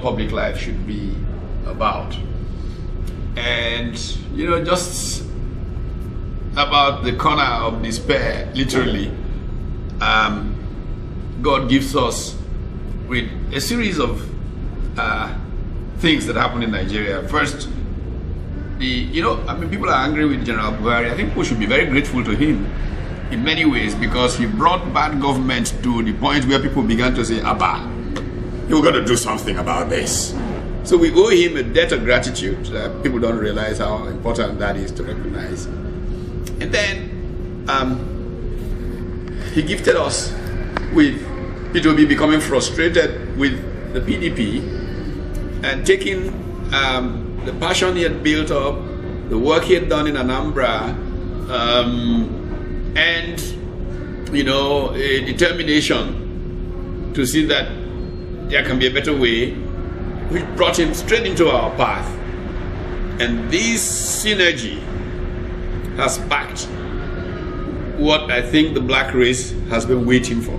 public life should be about. And, you know, just about the corner of despair, literally, God gives us with a series of things that happen in Nigeria. First, people are angry with General Buhari. I think people should be very grateful to him in many ways, because he brought bad government to the point where people began to say, Abba, you've got to do something about this. So we owe him a debt of gratitude. People don't realize how important that is to recognize. And then he gifted us with Utomi becoming frustrated with the PDP and taking the passion he had built up, the work he had done in Anambra, and, you know, a determination to see that there can be a better way, which brought him straight into our path. And this synergy has backed what I think the black race has been waiting for.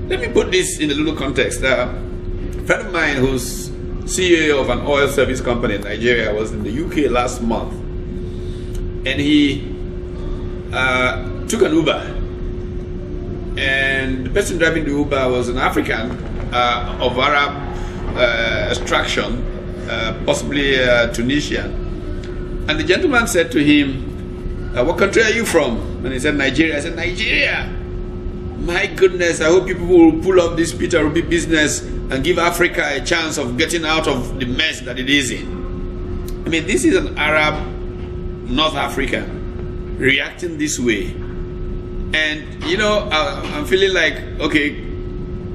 Let me put this in a little context. A friend of mine who's CEO of an oil service company in Nigeria was in the UK last month, and he took an Uber, and the person driving the Uber was an African of Arab extraction, possibly Tunisian. And the gentleman said to him, what country are you from? And he said, Nigeria. I said, Nigeria? My goodness, I hope people will pull up this Peter Obi business and give Africa a chance of getting out of the mess that it is in. I mean, this is an Arab North African reacting this way. And, you know, I'm feeling like, okay,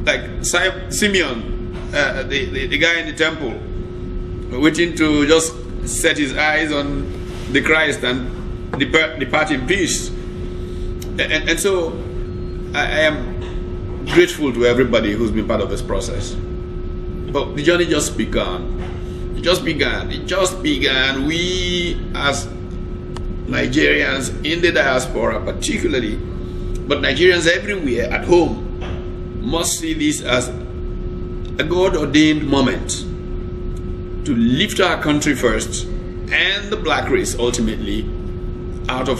like Simeon, the guy in the temple, waiting to just set his eyes on the Christ and depart in peace. And so I am grateful to everybody who's been part of this process. But the journey just began. It just began. We as Nigerians in the diaspora particularly, but Nigerians everywhere at home, must see this as a God-ordained moment to lift our country first and the black race ultimately out of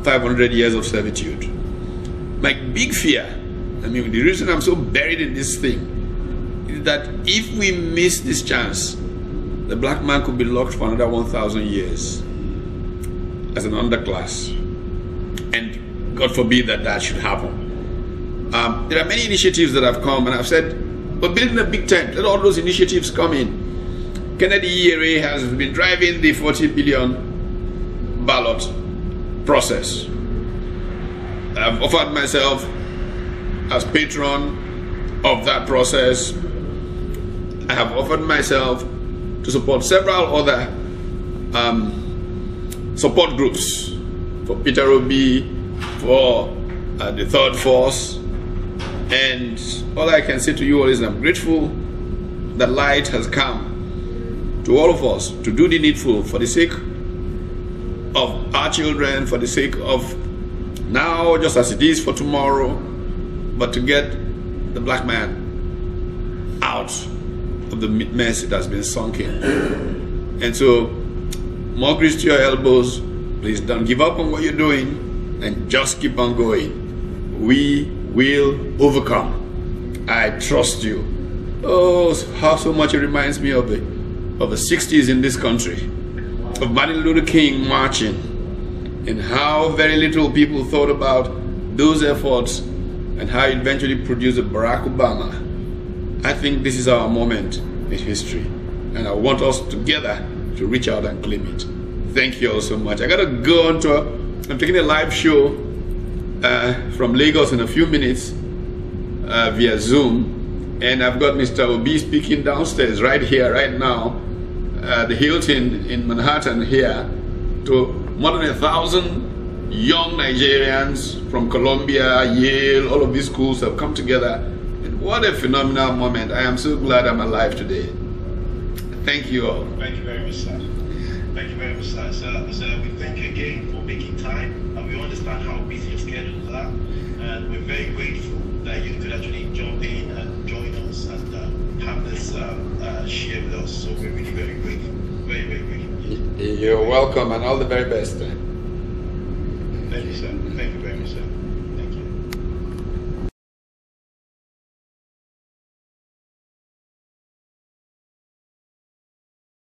500 years of servitude. My big fear, I mean, the reason I'm so buried in this thing is that if we miss this chance, the black man could be locked for another 1,000 years as an underclass. And God forbid that that should happen. There are many initiatives that have come, and I've said, we're building a big tent. Let all those initiatives come in. Kennedy ERA has been driving the 40 billion ballot process. I've offered myself as patron of that process. I have offered myself to support several other support groups for Peter Obi, for the Third Force. And all I can say to you all is I'm grateful that light has come to all of us to do the needful for the sake of our children, for the sake of now, just as it is for tomorrow, but to get the black man out of the mess it has been sunk in. And so, more grease to your elbows. Please don't give up on what you're doing and just keep on going. We will overcome. I trust you. Oh, how so much it reminds me of the 60s in this country, of Martin Luther King marching, and how very little people thought about those efforts and how it eventually produced a Barack Obama. I think this is our moment in history, and I want us together to reach out and claim it. Thank you all so much. I gotta go on to I'm taking a live show from Lagos in a few minutes via Zoom, and I've got Mr. Obi speaking downstairs right here, right now, the Hilton in Manhattan here, to more than 1,000 young Nigerians from Columbia, Yale, all of these schools have come together. And what a phenomenal moment. I am so glad I'm alive today. Thank you all. Thank you very much, sir. Thank you very much, sir. So we thank you again for making time. And we understand how busy your schedules are. And we're very grateful that you could actually jump in and join us and have this share with us. so we're really very grateful. Very, very grateful. You're welcome, and all the very best. Thank you, sir. Thank you very much, sir.